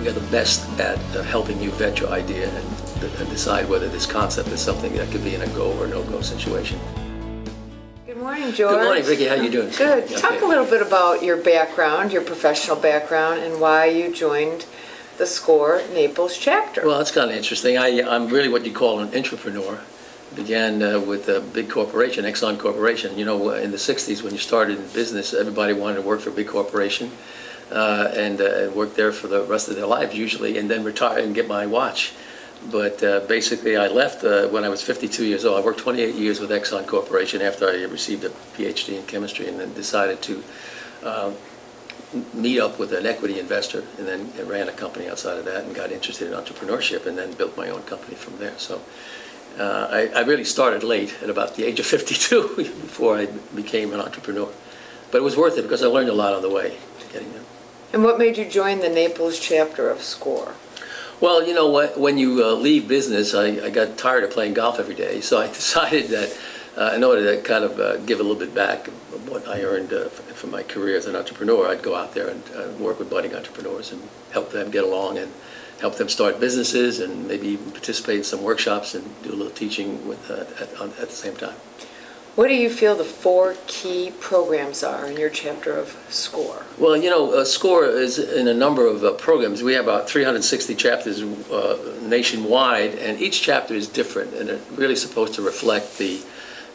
we are the best at helping you vet your idea and decide whether this concept is something that could be in a go or no-go situation. Good morning, George. Good morning, Vicki. How you doing? Good. Okay. Talk a little bit about your background, your professional background, and why you joined the SCORE Naples chapter. Well, it's kind of interesting. I'm really what you call an entrepreneur. Began with a big corporation, Exxon Corporation. You know, in the 60s when you started in business, everybody wanted to work for a big corporation and work there for the rest of their lives usually, and then retire and get my watch. But basically I left when I was 52 years old. I worked 28 years with Exxon Corporation after I received a PhD in chemistry, and then decided to meet up with an equity investor, and then ran a company outside of that and got interested in entrepreneurship, and then built my own company from there. So I really started late at about the age of 52 before I became an entrepreneur. But it was worth it because I learned a lot on the way to getting there. And what made you join the Naples chapter of SCORE? Well, you know what, when you leave business, I got tired of playing golf every day, so I decided that in order to kind of give a little bit back of what I earned from my career as an entrepreneur, I'd go out there and work with budding entrepreneurs and help them get along and help them start businesses, and maybe even participate in some workshops and do a little teaching with, at the same time. What do you feel the 4 key programs are in your chapter of SCORE? Well, you know, SCORE is in a number of programs. We have about 360 chapters nationwide, and each chapter is different, and it's really supposed to reflect the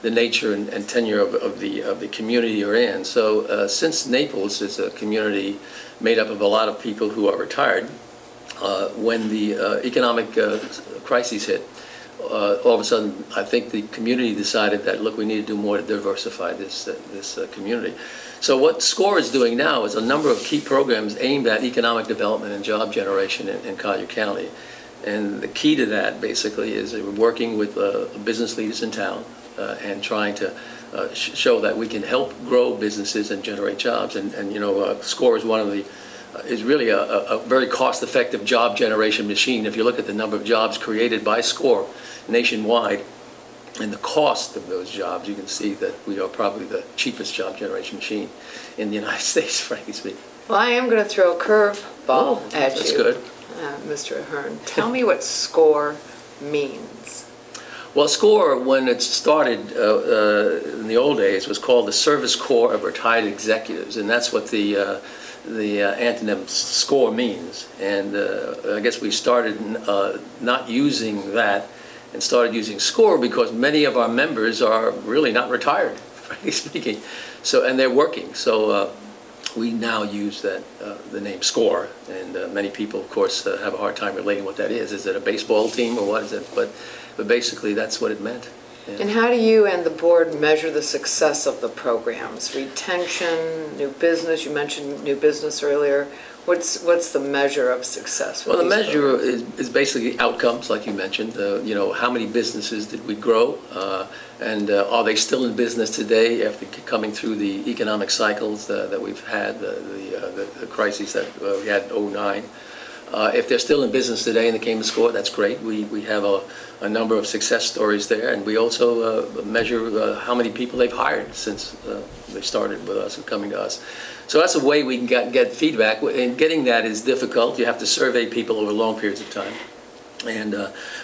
nature and tenure of the community you're in. So since Naples is a community made up of a lot of people who are retired, when the economic crises hit, all of a sudden, I think the community decided that, look, we need to do more to diversify this community. So what SCORE is doing now is a number of key programs aimed at economic development and job generation in Collier County. And the key to that, basically, is working with business leaders in town and trying to show that we can help grow businesses and generate jobs. And you know, SCORE is one of the is really a very cost-effective job generation machine. If you look at the number of jobs created by SCORE nationwide and the cost of those jobs, you can see that we are probably the cheapest job generation machine in the United States, frankly speaking. Well, I am going to throw a curveball at you. That's good. Mr. Ahearn. Tell me what SCORE means. Well, SCORE, when it started in the old days, was called the Service Corps of Retired Executives, and that's what the antonym SCORE means. And I guess we started not using that and started using SCORE because many of our members are really not retired, frankly speaking. So, and they're working. So we now use that the name SCORE, and many people, of course, have a hard time relating what that is. Is it a baseball team or what is it? But basically, that's what it meant. Yeah. And how do you and the board measure the success of the programs? Retention, new business, you mentioned new business earlier. What's the measure of success? Well, the measure is basically outcomes, like you mentioned. You know, how many businesses did we grow? And are they still in business today after coming through the economic cycles that we've had, the crises that we had in '09? If they're still in business today and they came to SCORE, that's great. We have a number of success stories there, and we also measure how many people they've hired since they started with us and coming to us. So that's a way we can get feedback, and getting that is difficult. You have to survey people over long periods of time. And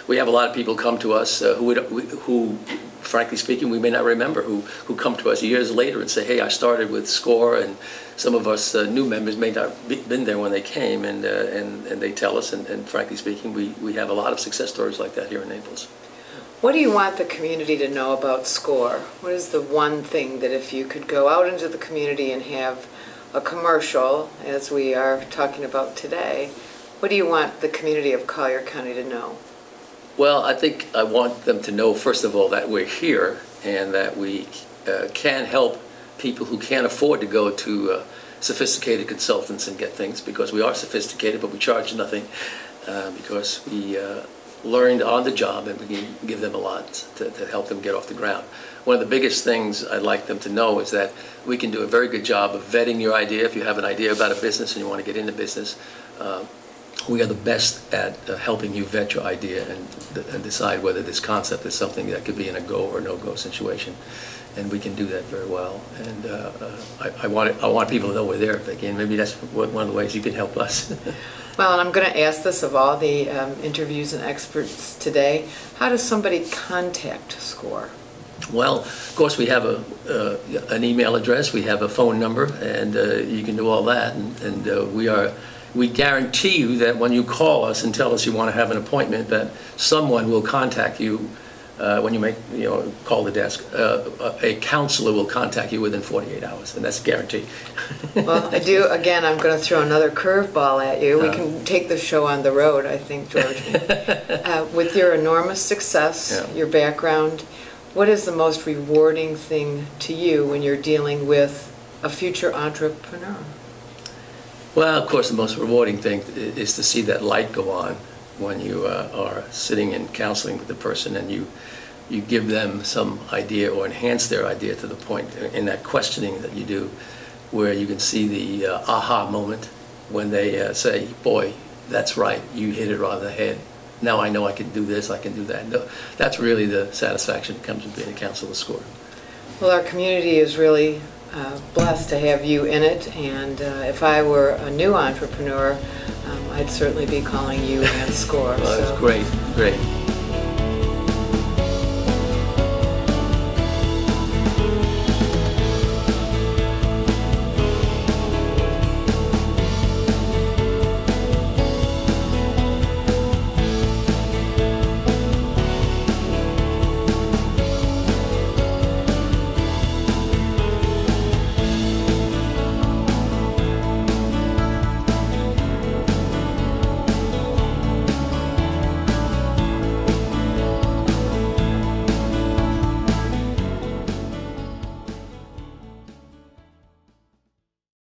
we have a lot of people come to us who, frankly speaking, we may not remember, who come to us years later and say, hey, I started with SCORE, and some of us new members may not have been there when they came, and they tell us, and frankly speaking, we have a lot of success stories like that here in Naples. What do you want the community to know about SCORE? What is the one thing that if you could go out into the community and have a commercial, as we are talking about today, what do you want the community of Collier County to know? Well, I think I want them to know, first of all, that we're here and that we can help people who can't afford to go to sophisticated consultants and get things, because we are sophisticated, but we charge nothing because we learned on the job, and we can give them a lot to help them get off the ground. One of the biggest things I'd like them to know is that we can do a very good job of vetting your idea. If you have an idea about a business and you want to get into business, we are the best at helping you vet your idea and decide whether this concept is something that could be in a go or no-go situation. And we can do that very well. And I want people to know we're there if they can. Maybe that's one of the ways you can help us. Well, and I'm going to ask this of all the interviews and experts today. How does somebody contact SCORE? Well, of course, we have an email address, we have a phone number, and you can do all that. And we guarantee you that when you call us and tell us you want to have an appointment, that someone will contact you when you call the desk. A counselor will contact you within 48 hours, and that's a guarantee. Well, again, I'm going to throw another curveball at you. We can take the show on the road, I think, George. With your enormous success, your background, what is the most rewarding thing to you when you're dealing with a future entrepreneur? Well, of course, the most rewarding thing is to see that light go on when you are sitting and counseling with the person, and you give them some idea or enhance their idea to the point in that questioning that you do, where you can see the aha moment when they say, boy, that's right, you hit it right on the head. Now I know I can do this, I can do that. No, that's really the satisfaction that comes with being a counselor with SCORE. Well, our community is really blessed to have you in it, and if I were a new entrepreneur, I'd certainly be calling you and SCORE. Well, that's great, great.